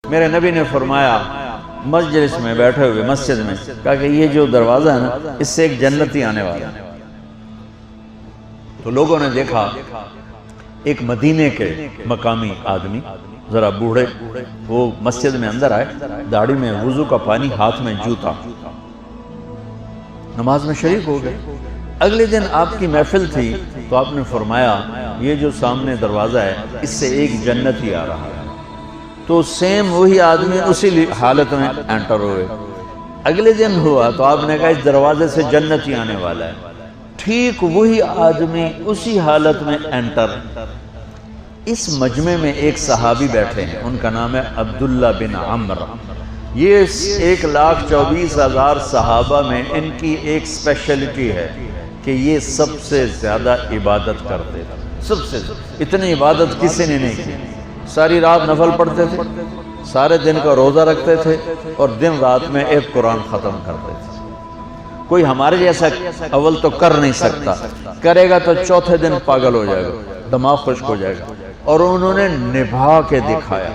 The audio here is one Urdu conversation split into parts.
میرے نبی نے فرمایا مجلس میں بیٹھے ہوئے مسجد میں، کہا کہ یہ جو دروازہ ہے نا اس سے ایک جنتی آنے والا ہے۔ تو لوگوں نے دیکھا ایک مدینے کے مقامی آدمی ذرا بوڑھے، وہ مسجد میں اندر آئے، داڑھی میں وضو کا پانی، ہاتھ میں جوتا، نماز میں شریک ہو گئے۔ اگلے دن آپ کی محفل تھی تو آپ نے فرمایا یہ جو سامنے دروازہ ہے اس سے ایک جنتی آ رہا ہے۔ تو سیم وہی آدمی اسی حالت میں انٹر ہوئے۔ اگلے دن ہوا تو آپ نے کہا اس دروازے سے جنتی آنے والا ہے، ٹھیک وہی آدمی اسی حالت میں انٹر۔ اس مجمع میں ایک صحابی بیٹھے ہیں، ان کا نام ہے عبداللہ بن عمر۔ یہ 1,24,000 صحابہ میں ان کی ایک سپیشلٹی ہے کہ یہ سب سے زیادہ عبادت کرتے تھے، سب سے اتنی عبادت کسی نے نہیں کی۔ ساری رات نفل پڑھتے تھے، سارے دن کا روزہ رکھتے تھے، اور دن رات میں ایک قرآن ختم کرتے تھے۔ کوئی ہمارے جیسا اول تو کر نہیں سکتا، کرے گا تو چوتھے دن پاگل ہو جائے گا، دماغ خشک ہو جائے گا۔ اور انہوں نے نبھا کے دکھایا،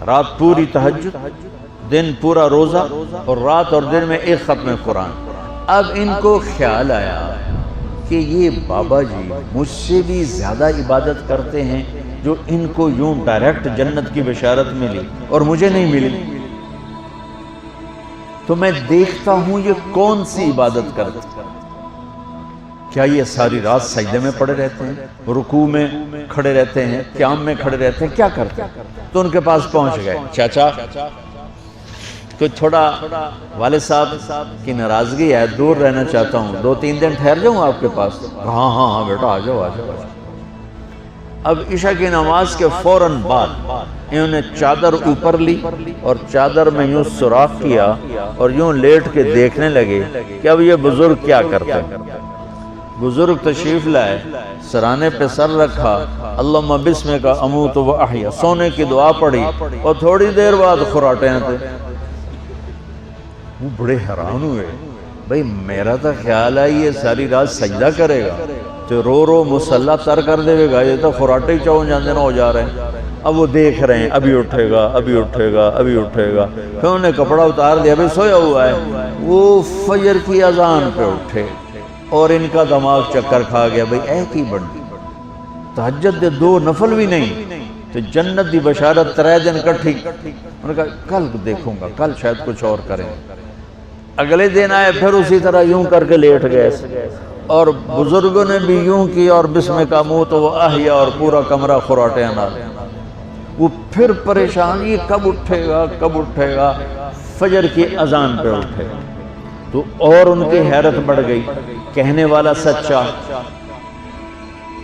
رات پوری تہجد، دن پورا روزہ، اور رات اور دن میں ایک ختم قرآن۔ اب ان کو خیال آیا کہ یہ بابا جی مجھ سے بھی زیادہ عبادت کرتے ہیں، جو ان کو یوں ڈائریکٹ جنت کی بشارت ملی اور مجھے نہیں ملی، تو میں دیکھتا ہوں یہ کون سی عبادت کرتے ہیں۔ کیا یہ ساری رات سجدے میں پڑے رہتے ہیں، رکوع میں کھڑے رہتے ہیں، قیام میں کھڑے رہتے ہیں، کیا کرتے ہیں؟ تو ان کے پاس پہنچ گئے، چاچا کوئی تھوڑا والد صاحب کی ناراضگی ہے، دور رہنا چاہتا ہوں، 2-3 دن ٹھہر جاؤں آپ کے پاس؟ ہاں ہاں ہاں بیٹا آ جاؤ آ جاؤ۔ اب عشاء کی نماز کے فوراً بعد انہوں نے چادر اوپر لی اور چادر میں یوں سوراخ کیا اور یوں لیٹ کے دیکھنے لگے کہ اب یہ بزرگ کیا کرتے ہیں۔ بزرگ تشریف لائے، سرانے پہ سر رکھا، اللہم بسمک اموت و احیا، سونے کی دعا پڑھی، اور تھوڑی دیر بعد خراٹے تھے۔ وہ بڑے حیران ہوئے، بھئی میرا تو خیال ہے یہ ساری رات سجدہ کرے گا تو رو رو مسلح تر کر دے گا، یہ تو خراٹے چاؤں جاندے نہ ہو جا رہے ہیں۔ اب وہ دیکھ رہے ہیں ابھی اٹھے گا ابھی اٹھے گا ابھی اٹھے گا، پھر انہوں نے کپڑا اتار دیا، ابھی سویا ہوا ہے۔ وہ فجر کی اذان پہ اٹھے اور ان کا دماغ چکر کھا گیا، بھئی اے کی بڑی تہجد دے 2 نفل بھی نہیں تو جنت دی بشارت 3 دن کٹھی۔ انہوں نے کہا کل دیکھوں گا، کل شاید کچھ اور کریں۔ اگلے دن آئے، پھر اسی طرح یوں کر کے لیٹ گئے، اور بزرگوں نے بھی یوں کی، اور بسمک اموت و احیا، اور پورا کمرہ خراٹے نہ۔ وہ پھر پریشان، یہ کب اٹھے گا کب اٹھے گا؟ فجر کی اذان پہ اٹھے تو اور ان کی حیرت بڑھ گئی، کہنے والا سچا،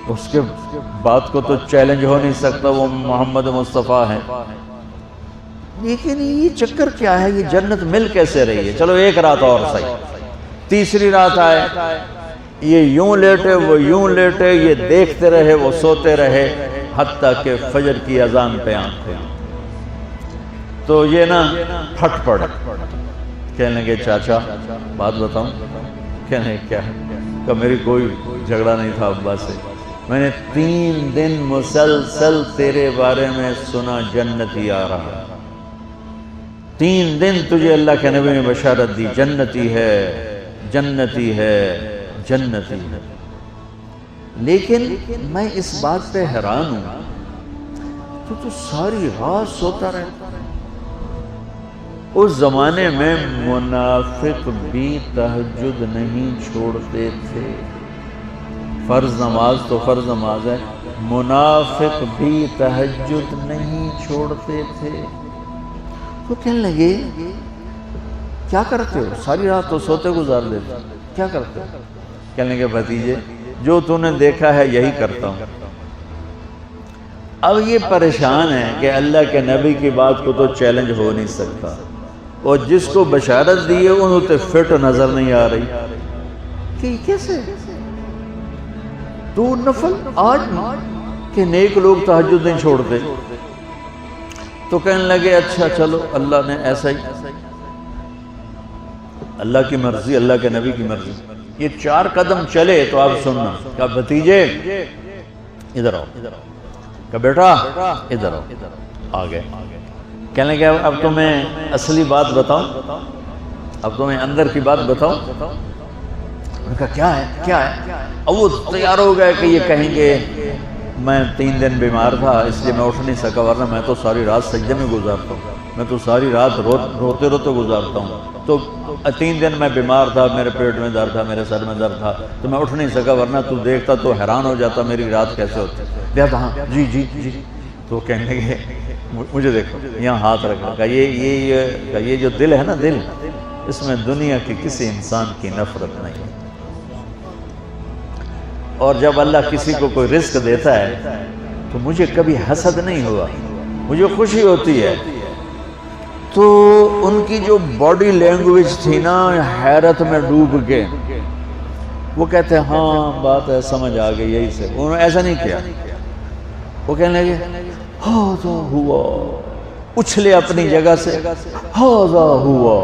اس کے بات کو تو چیلنج ہو نہیں سکتا، وہ محمد مصطفیٰ ہیں، لیکن یہ چکر کیا ہے، یہ جنت مل کیسے رہی ہے؟ چلو ایک رات اور صحیح۔ تیسری رات آئے، یہ یوں لیٹے وہ یوں لیٹے، یہ دیکھتے رہے وہ سوتے رہے، حتیٰ کہ فجر کی اذان پہ آنکھ کھلی۔ تو یہ نا پھٹ پڑے، کہنے لگے چاچا بات بتاؤں؟ کہنے کیا ہے؟ کہ میری کوئی جھگڑا نہیں تھا ابا سے، میں نے 3 دن مسلسل تیرے بارے میں سنا جنتی آ رہا، 3 دن تجھے اللہ کے نبی نے بشارت دی، جنتی ہے جنتی ہے جنتی ہے، لیکن میں اس بات پہ حیران ہوں تو ساری رات سوتا رہتا۔ اس زمانے میں منافق بھی تہجد نہیں چھوڑتے تھے، فرض نماز تو فرض نماز ہے، منافق بھی تہجد نہیں چھوڑتے تھے۔ تو کہنے لگے کیا کرتے ہو؟ ساری رات تو سوتے گزار دیتے، کیا کرتے ہو؟ کہنے لگے بھتیجے جو تو نے دیکھا ہے یہی کرتا ہوں۔ اب یہ پریشان ہے کہ اللہ کے نبی کی بات کو تو چیلنج ہو نہیں سکتا، اور جس کو بشارت دی ہے انہوں تے فٹ نظر نہیں آ رہی کہ کیسے تو نفل آج کہ نیک لوگ تہجد نہیں چھوڑتے۔ تو کہنے لگے اچھا چلو اللہ نے ایسا ہی، اللہ کی مرضی، اللہ کے نبی کی مرضی۔ یہ 4 قدم چلے تو آپ سننا، کہا بھتیجے ادھر آؤ، کہا بیٹا ادھر آؤ، آ گئے۔ کہنے لگے اب تمہیں اصلی بات بتاؤں، اب تمہیں اندر کی بات بتاؤں۔ انہوں نے کہا کیا ہے کیا ہے؟ اب وہ تیار ہو گئے کہ یہ کہیں گے میں 3 دن بیمار تھا اس لیے میں اٹھ نہیں سکا، ورنہ میں تو ساری رات سجدے میں گزارتا ہوں، میں تو ساری رات روتے روتے گزارتا ہوں، تو 3 دن میں بیمار تھا، میرے پیٹ میں درد تھا، میرے سر میں درد تھا، تو میں اٹھ نہیں سکا، ورنہ تو دیکھتا تو حیران ہو جاتا میری رات کیسے ہوتی۔ دیکھتا ہاں جی جی جی، تو کہنے لگے مجھے دیکھو یہاں ہاتھ رکھا، کہ یہ جو دل ہے نا، دل اس میں دنیا کی کسی انسان کی نفرت نہیں ہے، اور جب اللہ کسی کو کوئی رزق دیتا ہے تو مجھے کبھی حسد نہیں ہوا، مجھے خوشی ہوتی ہے۔ تو ان کی جو باڈی لینگویج تھی نا، حیرت میں ڈوب کے وہ کہتے ہیں ہاں بات ہے سمجھ آ گئی، یہی سے انہوں نے ایسا نہیں کیا، وہ کہنے لگے ہاذا ہوا، اچھلے اپنی جگہ سے ہاذا ہوا،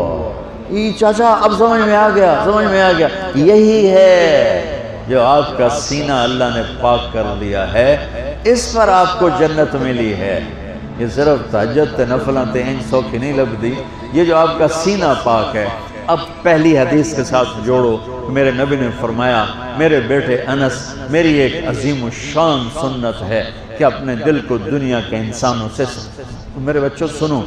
یہ چاچا اب سمجھ میں آ گیا، سمجھ میں آ گیا، یہی ہے جو آپ کا سینہ اللہ نے پاک کر دیا ہے، اس پر آپ کو جنت ملی ہے۔ یہ صرف تہجد تے نفلاں تے انج سوکھی نہیں لبدی، یہ جو آپ کا سینہ پاک ہے۔ اب پہلی حدیث کے ساتھ جوڑو، میرے نبی نے فرمایا میرے بیٹے انس، میری ایک عظیم الشان سنت ہے کہ اپنے دل کو دنیا کے انسانوں سے، میرے بچوں سنو،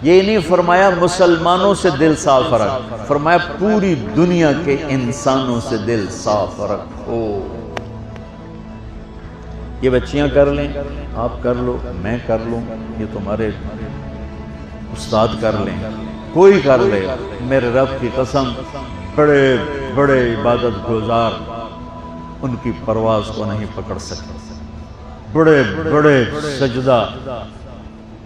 یہ نہیں فرمایا مسلمانوں سے دل صاف رکھ، فرمایا پوری دنیا کے انسانوں سے دل صاف رکھو۔ یہ بچیاں کر لیں، آپ کر لو، میں کر لوں، یہ تمہارے استاد کر لیں، کوئی کر لے، میرے رب کی قسم بڑے بڑے عبادت گزار ان کی پرواز کو نہیں پکڑ سکتے، بڑے بڑے سجدہ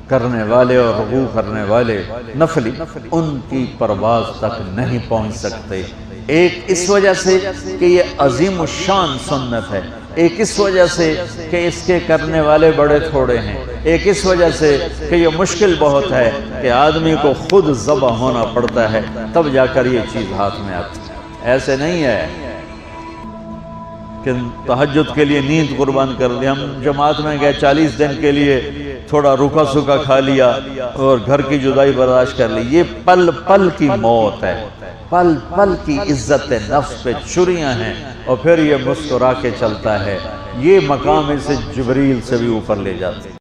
کرنے والے اور رکوع کرنے والے نفلی ان کی پرواز تک نہیں پہنچ سکتے۔ ایک اس وجہ سے کہ یہ عظیم الشان سنت ہے، ایک اس وجہ سے کہ اس کے کرنے والے بڑے تھوڑے ہیں، ایک اس وجہ سے کہ یہ مشکل بہت ہے کہ آدمی کو خود ذبح ہونا پڑتا ہے تب جا کر یہ چیز ہاتھ میں آتی ہے۔ ایسے نہیں ہے کہ تہجد کے لیے نیند قربان کر دی، ہم جماعت میں گئے 40 دن کے لیے تھوڑا روکا سوکا کھا لیا اور گھر کی جدائی برداشت کر لی، یہ پل پل کی موت ہے، پل پل کی عزت نفس پہ چھریاں ہیں، اور پھر یہ مسکرا کے چلتا ہے، یہ مقام اسے جبریل سے بھی اوپر لے جاتے ہیں۔